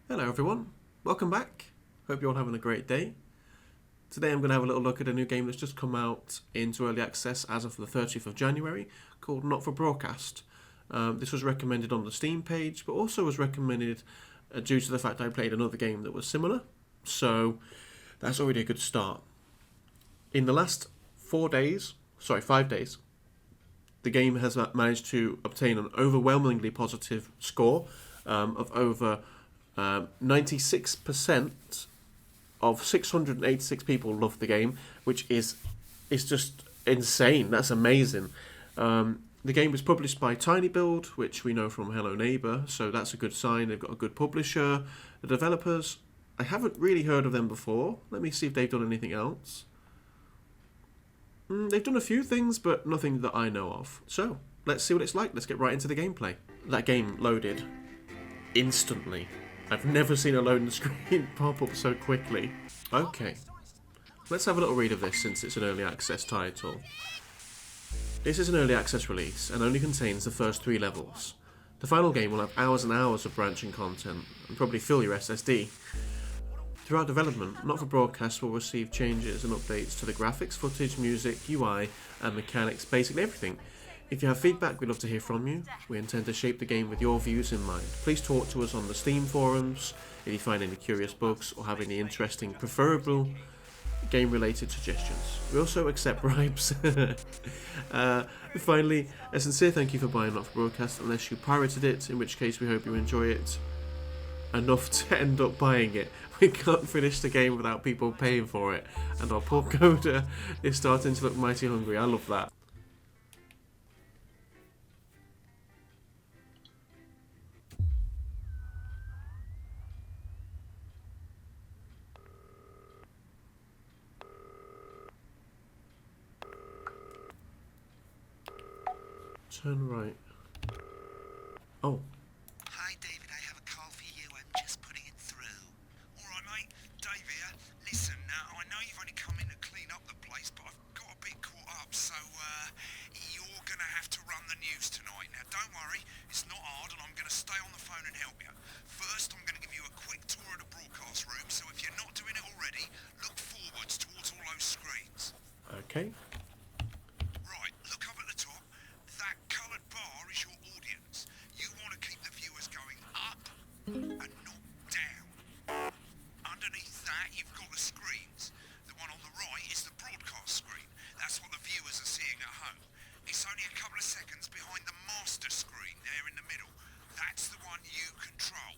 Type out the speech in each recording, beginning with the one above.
Hello everyone, welcome back. Hope you're all having a great day. Today I'm going to have a little look at a new game that's just come out into early access as of the 30th of January called Not For Broadcast. This was recommended on the Steam page, but also was recommended due to the fact I played another game that was similar, so that's already a good start. In the last 5 days, the game has managed to obtain an overwhelmingly positive score of over 96% of 686 people loved the game, which is just insane. That's amazing. The game was published by Tiny Build, which we know from Hello Neighbor, so that's a good sign. They've got a good publisher. The developers, I haven't really heard of them before. Let me see if they've done anything else. They've done a few things, but nothing that I know of. So, let's see what it's like. Let's get right into the gameplay. That game loaded instantly. I've never seen a loading screen pop up so quickly. Okay, let's have a little read of this since it's an early access title. This is an early access release and only contains the first 3 levels. The final game will have hours and hours of branching content and probably fill your SSD. Throughout development, Not For Broadcast will receive changes and updates to the graphics, footage, music, UI and mechanics, basically everything. If you have feedback, we'd love to hear from you. We intend to shape the game with your views in mind. Please talk to us on the Steam forums if you find any curious bugs or have any interesting, preferable game-related suggestions. We also accept bribes. Finally, a sincere thank you for buying Not For Broadcast, unless you pirated it, in which case we hope you enjoy it enough to end up buying it. We can't finish the game without people paying for it, and our poor coder is starting to look mighty hungry. I love that. Turn right. Oh. Hi, David. I have a call for you. I'm just putting it through. All right, mate. Dave here. Listen, now, I know you've only come in to clean up the place, but I've got a bit caught up, so, you're going to have to run the news tonight. Now, don't worry. It's not hard, and I'm going to stay on the phone and help you. First, I'm going to give you a quick tour of the broadcast room, so if you're not doing it already, look forwards towards all those screens. Okay. Right, look up at the top. That coloured bar is your audience. You want to keep the viewers going up and not down. Underneath that, you've got the screens. The one on the right is the broadcast screen. That's what the viewers are seeing at home. It's only a couple of seconds behind the master screen there in the middle. That's the one you control.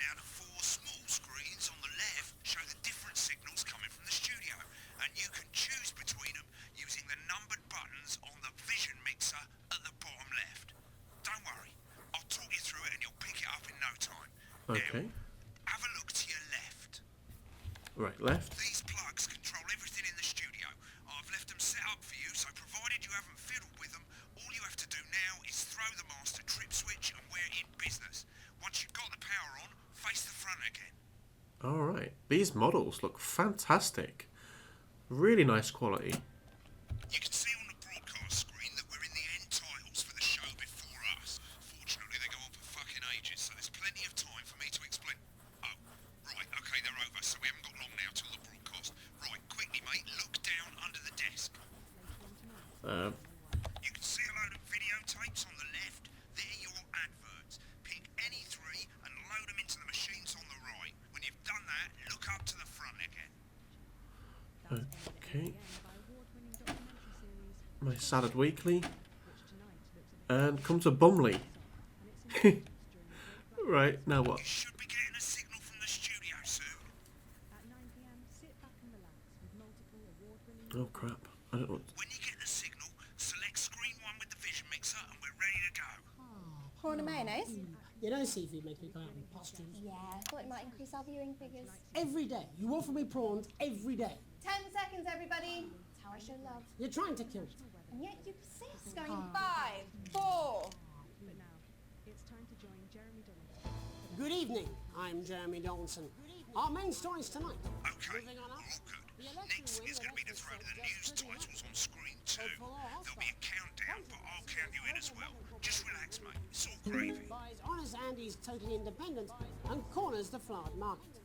Now, the 4 small screens on the left show the different signals coming from the studio, and you can choose between them using the numbered buttons on the vision mixer at the bottom left. Don't worry, I'll talk you through it and you'll pick it up in no time. Okay. Now, have a look to your left. Right, left. These plugs control everything in the studio. I've left them set up for you, so provided you haven't fiddled with them, all you have to do now is throw the master trip switch and we're in business. Once you've got the power on, face the front again. Alright, these models look fantastic. Really nice quality. You can see on the broadcast screen that we're in the end titles for the show before us. Fortunately, they go on for fucking ages, so there's plenty of time for me to explain. Oh, right, okay, they're over, so we haven't got long now till the broadcast. Right, quickly, mate, look down under the desk. You can see a load of videotapes on the left. They're your adverts. Pick any 3 and load them into the machines on the right. When you've done that, look up to the front again. Okay. My Salad Weekly. And come to Bumley. Right, now what? You should be getting a signal from the studio soon. Oh crap. I don't know. When you get the signal, select screen 1 with the vision mixer and we're ready to go. Corn and mayonnaise? You know seafood makes me go out in pustules. Yeah, I thought it might increase our viewing figures. Every day. You offer me prawns every day. 10 seconds, everybody. That's how I show love. You're trying to kill it. And yet you persist. Going 5, 4. Good evening. I'm Jeremy Donaldson. Our main stories tonight. Okay, Moving on up. all good. The election Next win is going to be the that throw to the just news pretty titles on screen too. Hopeful or There'll be a hostile. countdown, but I'll count you in as well. Just relax, mate. It's all gravy. Buys Honest Andy's Totally Independent and corners the flowered market.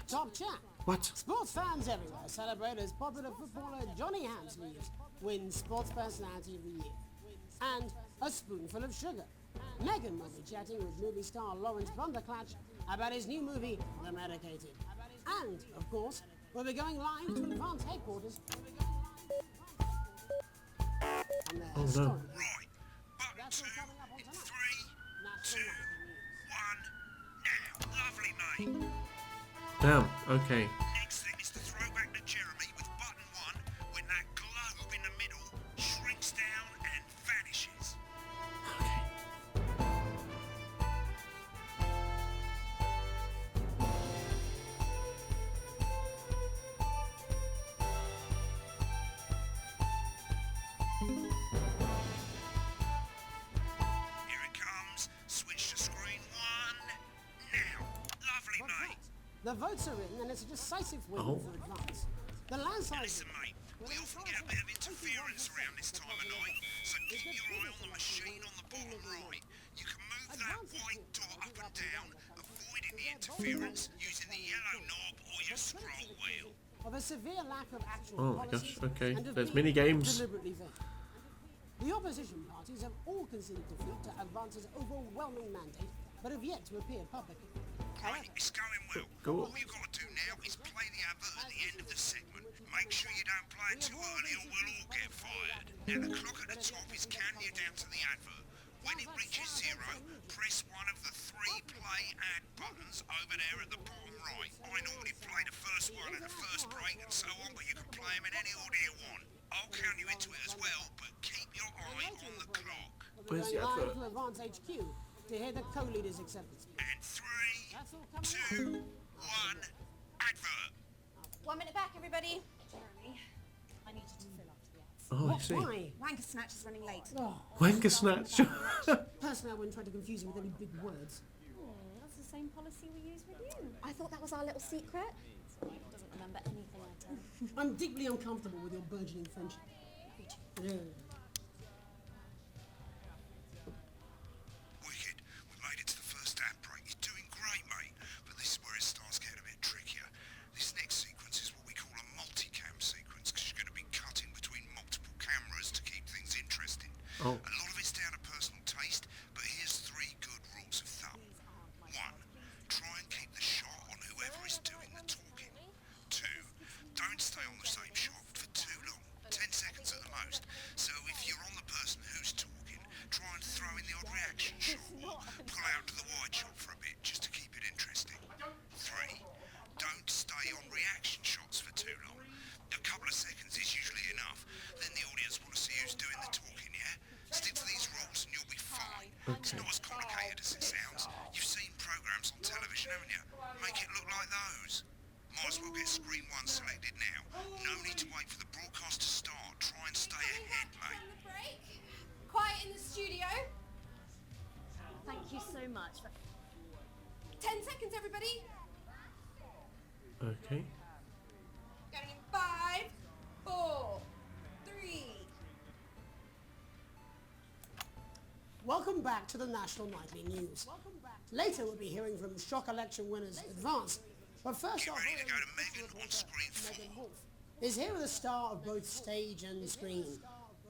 Top chat. What? Sports fans everywhere celebrate as popular footballer Johnny Hamsleeves wins Sports Personality of the Year. And a spoonful of sugar. Megan will be chatting with movie star Lawrence Blunderclatch about his new movie, The Medicated. And, of course, we'll be going live to Advance headquarters. And their Oh, no. story. Right. Button That's all two coming up on in tonight. 3, 2, National Nightly News. 1, now. Lovely, mate. Damn. Okay. Next thing is the throwback to Jeremy with button 1 when that globe in the middle shrinks down and vanishes. Here it comes. Switch to screen 1. Now. Lovely, mate. The votes are in, and it's a decisive win Oh. for Advance. The landslide. Listen, mate, we often get a bit of interference around this time of night, so keep your eye on the machine on the bottom right. You can move that white dot up and down, avoiding the interference using the yellow knob or your scroll wheel. Of a severe lack of actual Oh my policies gosh, okay. and of There's being mini games. deliberately vague. The opposition parties have all conceded defeat to Advance's overwhelming mandate, but have yet to appear publicly. Right, it's going well. Go on. All you've got to do now is play the advert at the end of the segment. Make sure you don't play it too early or we'll all get fired. Now the clock at the top is counting you down to the advert. When it reaches 0, press one of the 3 play ad buttons over there at the bottom right. I normally play the first one at the first break and so on, but you can play them in any order you want. I'll count you into it as well, but keep your eye on the clock. We're Where's going the live advert? to Advance HQ to hear the co-leader's acceptance speech. And 3, That's all coming 2, 1, advert. 1 minute back, everybody. Jeremy, I need you to fill up to the ads. Oh, I What? see. Why? Wanker Snatch is running late. Oh, Wanker snatch. personally, I wouldn't try to confuse him with any big words. That's the same policy we use with you. I thought that was our little secret. He doesn't remember anything I tell him. I'm deeply uncomfortable with your burgeoning friendship. Yeah. Wicked. We made it to the first ad break. You're doing great, mate. But this is where it starts getting a bit trickier. This next sequence is what we call a multicam sequence, because you're going to be cutting between multiple cameras to keep things interesting. Oh. A lot of it's down to personal taste, but here's 3 good rules of thumb. 1. Try and keep the shot on whoever is doing the talking. 2. Don't stay on the same shot for too long. 10 seconds at the most. So if you're on the person who's talking, try and throw in the odd reaction shot or pull out to the wide shot for a bit just to keep it interesting. 3. Don't stay on reaction shots for too long. A couple of seconds is usually enough. Then the audience want to see who's doing the talking, yeah? Stick to these rules and you'll be fine. It's not as complicated as it sounds. You've seen programs on television, haven't you? Make it look like those. Might as well get screen 1 selected now. No need to wait for the broadcast to start. Try and stay ahead, mate. From the break. Quiet in the studio. Thank you so much. 10 seconds, everybody. Okay. Going in 5, 4, 3. Welcome back to the National Nightly News. Later we'll be hearing from shock election winners Advance. But first Get off, ready to go to Megan on screen 4. Megan Wolf is here with a star of both stage and screen.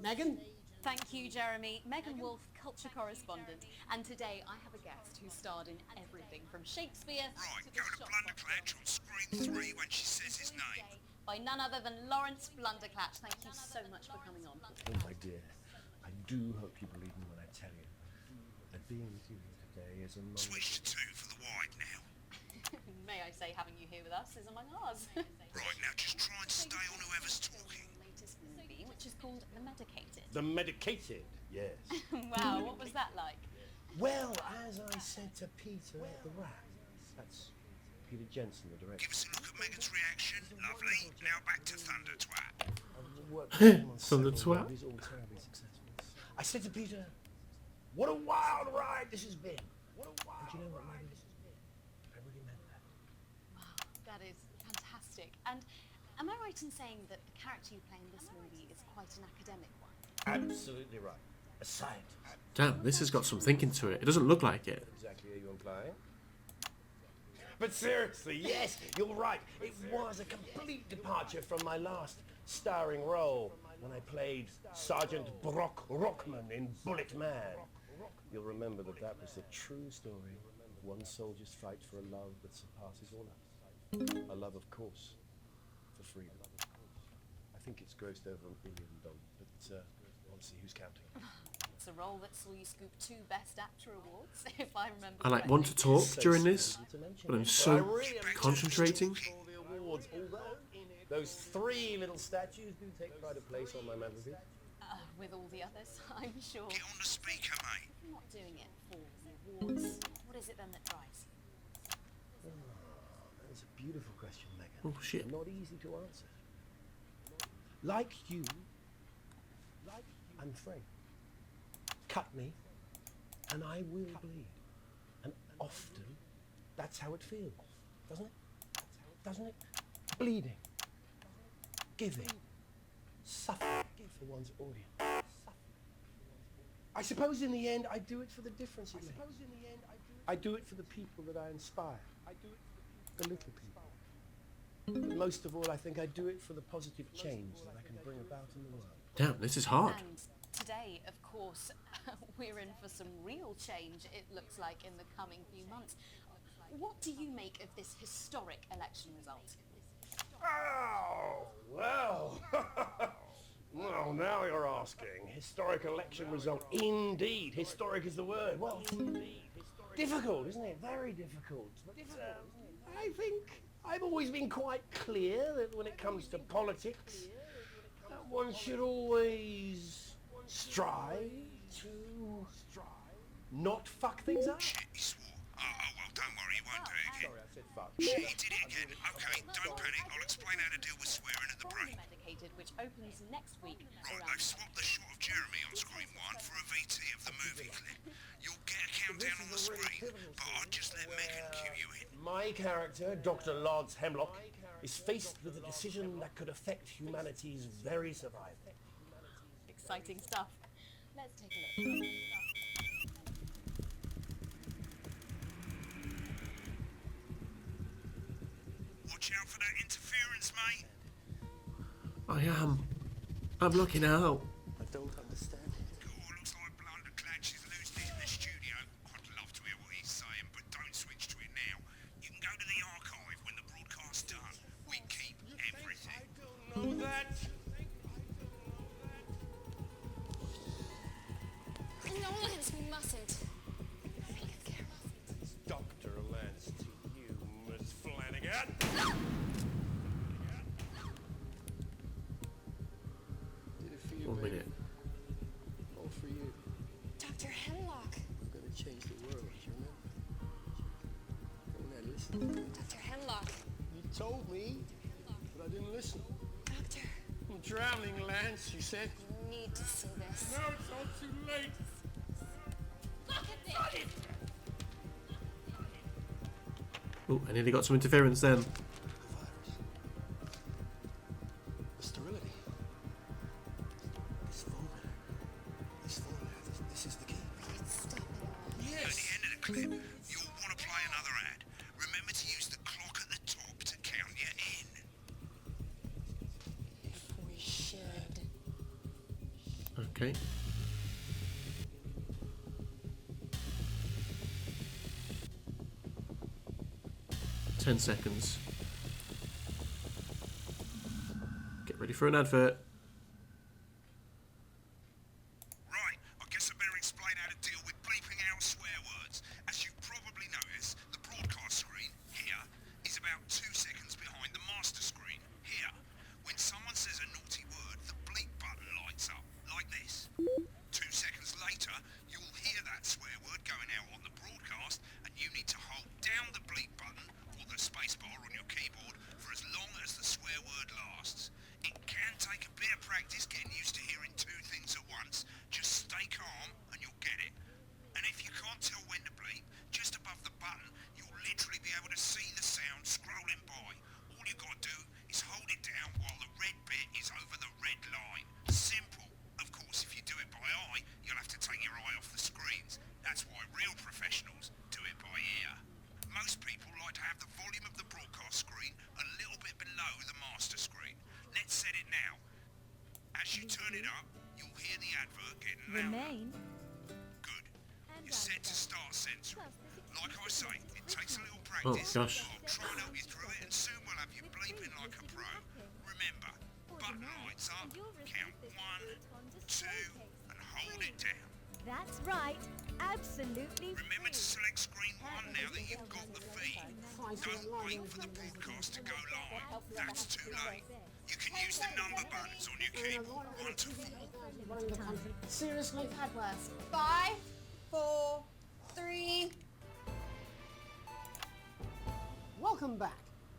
Megan? Thank you, Jeremy. Megan Wolf, culture correspondent. And today I have a guest who starred in everything from Shakespeare Right, to go the to Blunderclatch on screen 3 when she says his name. by none other than Lawrence Blunderclatch. Thank you so much for coming on. Oh, my dear, I do hope you believe me when I tell you that being with you here today is among... Switch to 2 for the wide now. May I say having you here with us is among ours. Right, now just try and stay on whoever's talking. Latest movie, which is called The Medicated. The medicated, yes. Wow, what was that like? Well, as I said to Peter at the Rat, that's Peter Jensen, the director. Give us a look at Megan's reaction. Lovely. Now back to Thunder Twat. I've worked with him on From the several twat. movies, all terribly successful. I said to Peter, what a wild ride this has been. What a wild ride. Do you know what, Megan? I really fantastic. And am I right in saying that the character you play in this movie is quite an academic one? Absolutely right. A scientist. Damn, this has got some thinking to it. It doesn't look like it. Exactly are you implying? But seriously, yes, you're right. It was a complete departure from my last starring role when I played Sergeant Brock Rockman in Bullet Man. You'll remember that that was a true story of one soldier's fight for a love that surpasses all else. A love, of course, for freedom. I think it's grossed over $1 billion, but let's see who's counting. It's a role that saw you scoop 2 Best Actor awards, if I remember I like correctly. want to talk So during this, simple to mention. but I'm I so really am concentrating. all the awards, although those 3 little statues do take pride of place on my mantelpiece. With all the others, I'm sure. Get on the speaker, mate. If you're not doing it for the awards, what is it then that drives you? That's a beautiful question, Megan. Oh, shit. Not easy to answer. Like you, I'm afraid. Cut me, and I will bleed. And often, that's how it feels, doesn't it? Doesn't it? Bleeding, giving, suffering for one's audience. I suppose in the end, I do it for the difference it makes. I do it for the people that I inspire. The little people. But most of all, I think I do it for the positive change that I can bring about in the world. Damn, this is hard. And today, of course, we're in for some real change, it looks like, in the coming few months. What do you make of this historic election result? Oh, well. Well, now you're asking. Historic election result. Indeed. Historic is the word. Well, difficult, isn't it? Very difficult. But I think I've always been quite clear that when it comes to politics, one should always strive to not fuck things up. Shit, he swore. Oh, well, don't worry, he won't do it again. Sorry, I said fuck. Shit, he did it again. Okay, don't panic. I'll explain how to deal with swearing at the break. Medicated, which opens next week. Right, they've swapped the shot of Jeremy on screen 1 for a VT of the movie clip. You'll get a countdown on the screen, but I'll just let Megan cue you in. My character, Dr. Lance Hemlock, is faced with a decision that could affect humanity's very survival. Exciting stuff. Let's take a look. Watch out for that interference, mate. I am. I'm looking out. I don't understand it. Oh, looks like Blunderclad. She's losing it in the studio. I'd love to hear what he's saying, but don't switch to it now. You can go to the archive when the broadcast's done. We keep everything. Know that? No, Lance, we mustn't. Dr. Lance to you, Miss Flanagan. 1 minute. All for you. Dr. Hemlock. I'm gonna change the world, you remember? Don't I listen? Dr. Hemlock. You told me, but I didn't listen. Doctor, I'm drowning, Lance, you said. you need to see this. No, it's all too late. Look at this! Oh, I nearly got some interference then. The virus. The sterility. This formula, this is the key. Stop it. At the end of the clip, you'll want to play another ad. Remember to use the clock at the top to count you in. If we should. Okay. Ten seconds. Get ready for an advert. Right, I guess I better explain how to deal with bleeping out swear words. As you've probably noticed, the broadcast screen, here, is about 2 seconds behind the master screen, here. When someone says a naughty word, the bleep button lights up, like this. 2 seconds later, you'll hear that swear word going out on the broadcast, and you need to hold down the bleep button, or the spacebar on your keyboard, for as long as the swear word lasts. It can take a bit Remain. Good. You're set to start censoring. Like I say, it takes a little Oh practice. gosh. I'll try and help you through it, and soon we'll have you bleeping like a pro. Remember, button lights up, count 1, 2, and hold it down. That's right. Absolutely Remember to free. select screen 1 now that you've got the feed. Don't wait for the broadcast to go live. That's too late. You can use the number buttons on your keyboard, 1 to 4. Running the country. Seriously? At worst. 5, 4, 3. Welcome back.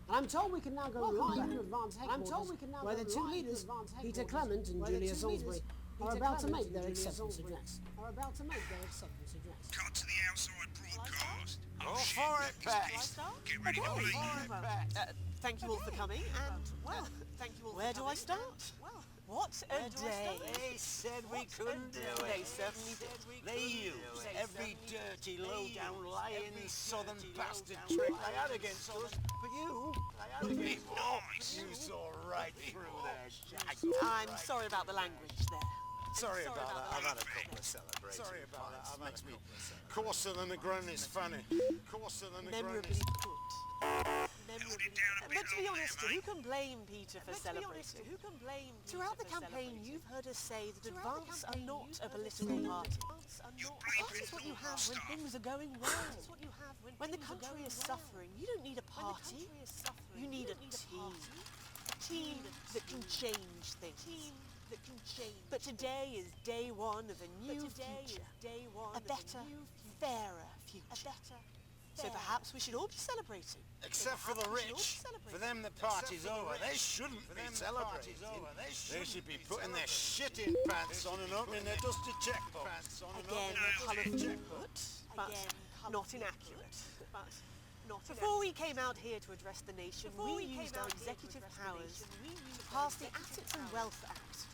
And I'm told we can now go live to Advance Headquarters, where the two leaders, Peter Clement and Julia Salisbury, are about to make their acceptance address. Cut to the outside broadcast. Go shit, for it, look, Pat. it's Get ready to bleep. Thank you all for coming, and, well, where do I start? What a day. They said we couldn't do it. They certainly did. They used every dirty, low-down, lying southern bastard trick they had against us. But you, Be nice. you saw right through their shag. I'm sorry about the language there. Sorry about that. I've had a couple of celebrations. Sorry about that. I've had a couple of celebrations. Coarser than the ground is funny. Coarser than the ground Memorably is... put. Held it down a bit But to be long honest, there, who mate. can blame Peter for celebrating? Throughout the campaign, you've heard us say that Advance are not a political party. That is what you have when things are going well. When the country is suffering, you don't need a party. You need a team. A team that can change things. But today is day one of a new future. A better, fairer future. So perhaps we should all be celebrating. Except for the rich. For them the party's over. They shouldn't be celebrating. They should be putting their shitting pants on and opening their dusty checkbooks. Again, colourful put, but not inaccurate. Before we came out here to address the nation, we used our executive powers to pass the Assets and Wealth Act.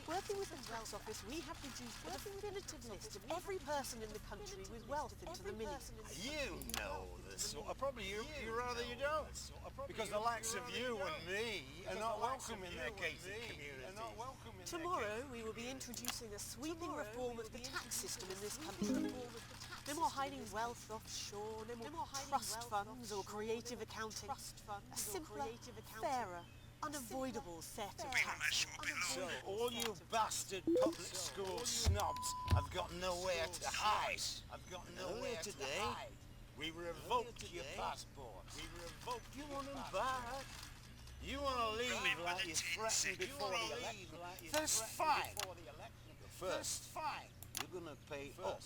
Working with the tax office, we have produced a definitive list of every person in the country with wealth into the millions. You know this sort of probably you rather you don't. Because the likes of you and me are not welcome in their gated community. Tomorrow we will be introducing a sweeping reform of the tax system in this country. No more hiding wealth offshore, no more trust funds or creative accounting. A simpler, fairer, unavoidable set of tax. So all you bastard public school snobs have got nowhere to hide. I've got nowhere today. We revoked your passport. You want them back. You want to leave like you threatened before the election. First fine. First fine. You're gonna pay up.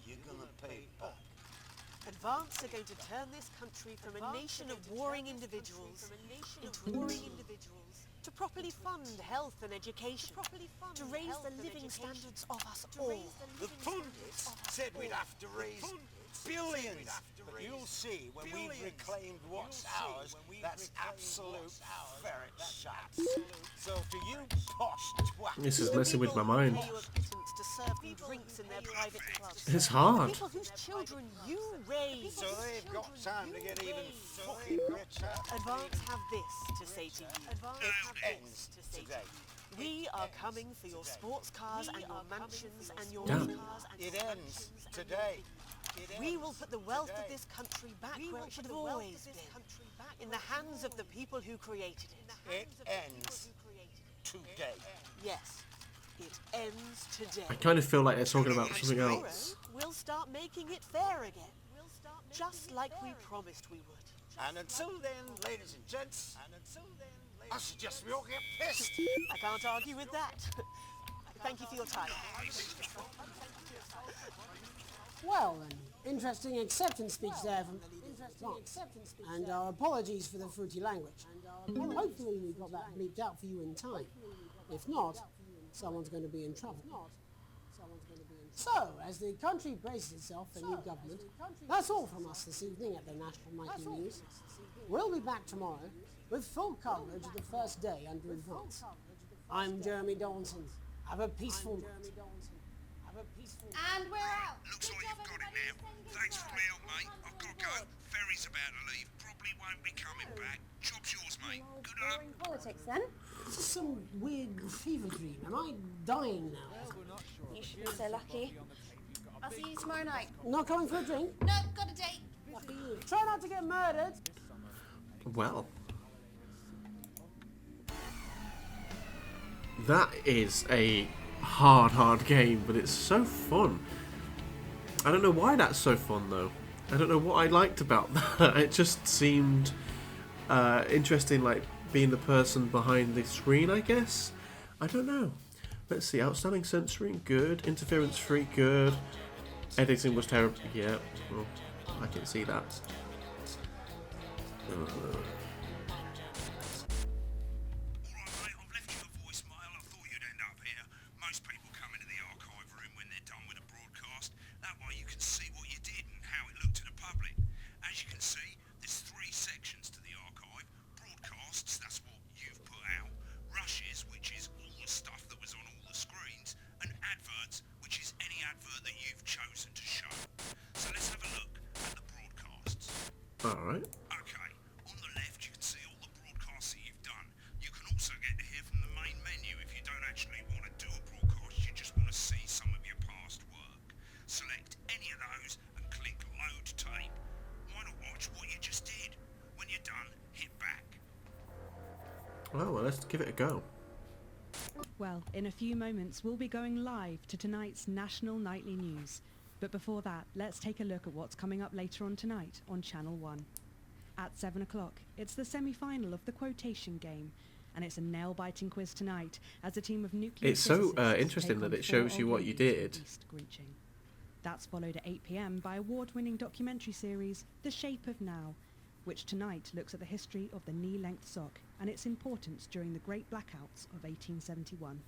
You're gonna pay up. Advance are going to turn this country from a nation of warring individuals into a team. To properly fund health and education. To raise the living standards of us all. The pundits said we'd have to raise billions. But you'll see when we've reclaimed what's ours, that's absolute ferret shit. So to you posh twats, This is messing with my mind. Pay you a pittance to serve them drinks in their private clubs. It's hard. People whose children you raised. so they've got time to get even fucking richer. Advance have this to say to you. It ends today. We are coming for your sports cars and your mansions and your Damn. cars and It your ends today. We will put the wealth of this country back where it should have always been. In the hands of the people who created it. It ends today. Yes, it ends today. I kind of feel like they're talking about something else. We'll start making it fair again. Just like we promised we would. And until then, ladies and gents, I suggest we all get pissed. I can't argue with that. Thank you for your time. Well, an interesting acceptance speech there from the leaders of Advance. And our apologies for the fruity language. Hopefully we got that bleeped out for you in time. If not, someone's going to be in trouble. So, as the country braces itself for new government, that's all from us this evening at the National Nightly News. We'll be back tomorrow with full coverage of the first day under Advance. I'm Jeremy Dawson. Have a peaceful night. have a peaceful... And we're out. Looks Good like job, you've got it everybody. now. Sending us Thanks for back. the help, mate. All I've hands got to go. on board. Ferry's about to leave. Probably won't be coming back. Job's yours, mate. Good luck. Boring politics then. This is some weird fever dream. Am I dying now? You should be so lucky. I'll see you tomorrow night. Not coming for a drink? No, got a date. Lucky you. Try not to get murdered. Well, that is a hard game, but it's so fun. I don't know why that's so fun though. I don't know what I liked about that. It just seemed interesting, like being the person behind the screen, I guess. I don't know. Let's see. Outstanding censoring, good. Interference free, good. Editing was terrible. Yeah, well, I can see that. Alright, mate, I've left you a voicemail. I thought you'd end up here. Most people come into the archive room when they're done with a broadcast. That way you can see what you did and how it looked to the public. As you can see, there's 3 sections to the archive. Broadcasts, that's what you've put out. Rushes, which is all the stuff that was on all the screens. And adverts, which is any advert that you've chosen to show. So let's have a look at the broadcasts. Alright. Okay, on the left you can see all the broadcasts that you've done. You can also get to hear from the main menu if you don't actually want to do a broadcast, you just want to see some of your past work. Select any of those and click load tape. Why not watch what you just did? When you're done, hit back. Well, let's give it a go. Well, in a few moments we'll be going live to tonight's national nightly news. But before that, let's take a look at what's coming up later on tonight on Channel 1. At 7 o'clock, it's the semi-final of the quotation game, and it's a nail-biting quiz tonight as a team of nuclear It's so physicists interesting take that on it shows 4 you old what you ladies did. with East Screeching. That's followed at 8 p.m. by award-winning documentary series The Shape of Now, which tonight looks at the history of the knee-length sock and its importance during the Great Blackouts of 1871.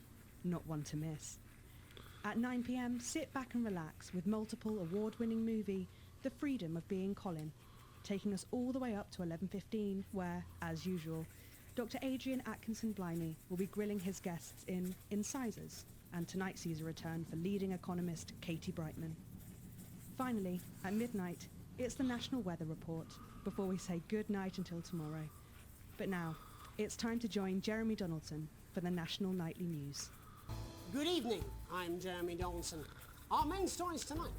Not one to miss. At 9 p.m, sit back and relax with multiple award-winning movie The Freedom of Being Colin, taking us all the way up to 11:15, where, as usual, Dr. Adrian Atkinson-Blimey will be grilling his guests in Incisors, and tonight sees a return for leading economist Katie Brightman. Finally, at midnight, it's the National Weather Report, before we say good night until tomorrow. But now, it's time to join Jeremy Donaldson for the National Nightly News. Good evening, I'm Jeremy Donaldson. Our main stories tonight.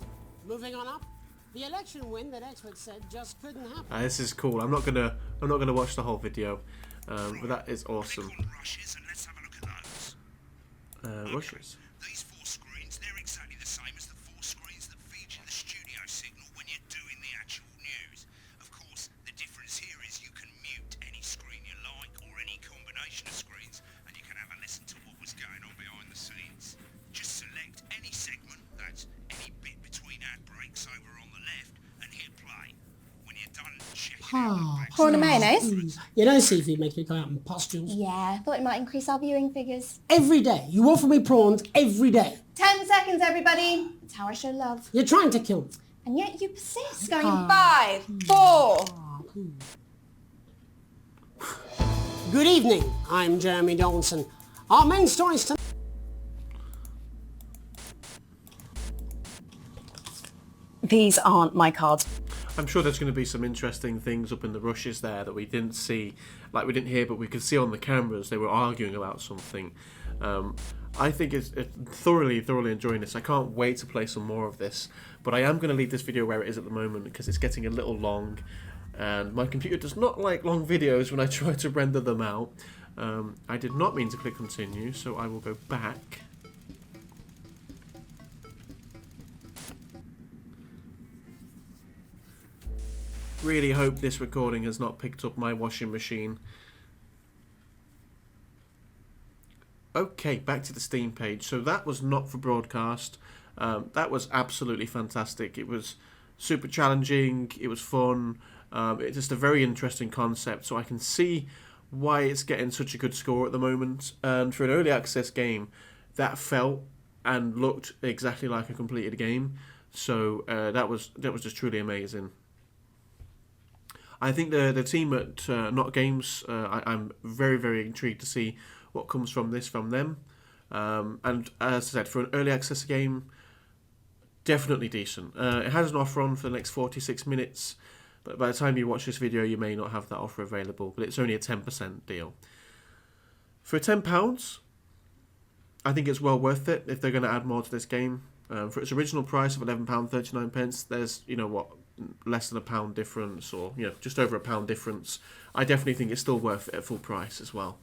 Moving on up, the election win that experts said just couldn't happen. This is cool. I'm not gonna watch the whole video, but that is awesome. Click on rushes and let's have a look at those. Rushes. These 4 screens, they're exactly the same as the 4 screens that feature the studio signal when you're doing the actual news. Of course, the difference here is you can mute any screen you like or any combination of screens, and you can have a listen to what was going on behind the scenes. Just select any segment, that's any bit between ad breaks over on the left, and hit play. When you're done checking out the back Prawn and mayonnaise? You know, seafood makes me go out in pustules. Yeah, thought it might increase our viewing figures. Every day. You offer me prawns every day. 10 seconds, everybody. That's how I show love. You're trying to kill me. And yet you persist. Going in 5, 4. Good evening, I'm Jeremy Donaldson. Our main stories tonight. These aren't my cards. I'm sure there's going to be some interesting things up in the rushes there that we didn't see, like we didn't hear, but we could see on the cameras. They were arguing about something. I think it's thoroughly enjoying this. I can't wait to play some more of this, but I am going to leave this video where it is at the moment because it's getting a little long, and my computer does not like long videos when I try to render them out. I did not mean to click continue, so I will go back. Really hope this recording has not picked up my washing machine. Okay, back to the Steam page. So that was not for broadcast. That was absolutely fantastic. It was super challenging. It was fun. It's just a very interesting concept. So I can see why it's getting such a good score at the moment. And for an early access game, that felt and looked exactly like a completed game. So that was just truly amazing. I think the team at Not Games, I'm very intrigued to see what comes from this from them. And as I said, for an early access game, definitely decent. It has an offer on for the next 46 minutes, but by the time you watch this video, you may not have that offer available, but it's only a 10% deal. For £10, I think it's well worth it if they're going to add more to this game. For its original price of £11.39, there's, you know what, less than £1 difference, or, you know, just over £1 difference. I definitely think it's still worth it at full price as well.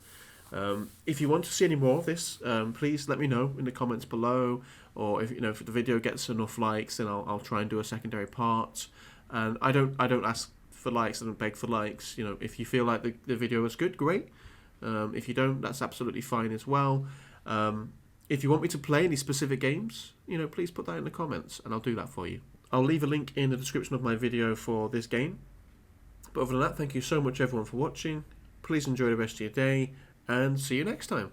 If you want to see any more of this, please let me know in the comments below, or if, you know, if the video gets enough likes, then I'll try and do a secondary part. And I don't ask for likes, I don't beg for likes. You know, if you feel like the video is good, great. If you don't, that's absolutely fine as well. If you want me to play any specific games, you know, please put that in the comments and I'll do that for you. I'll leave a link in the description of my video for this game. But other than that, thank you so much everyone for watching. Please enjoy the rest of your day and see you next time.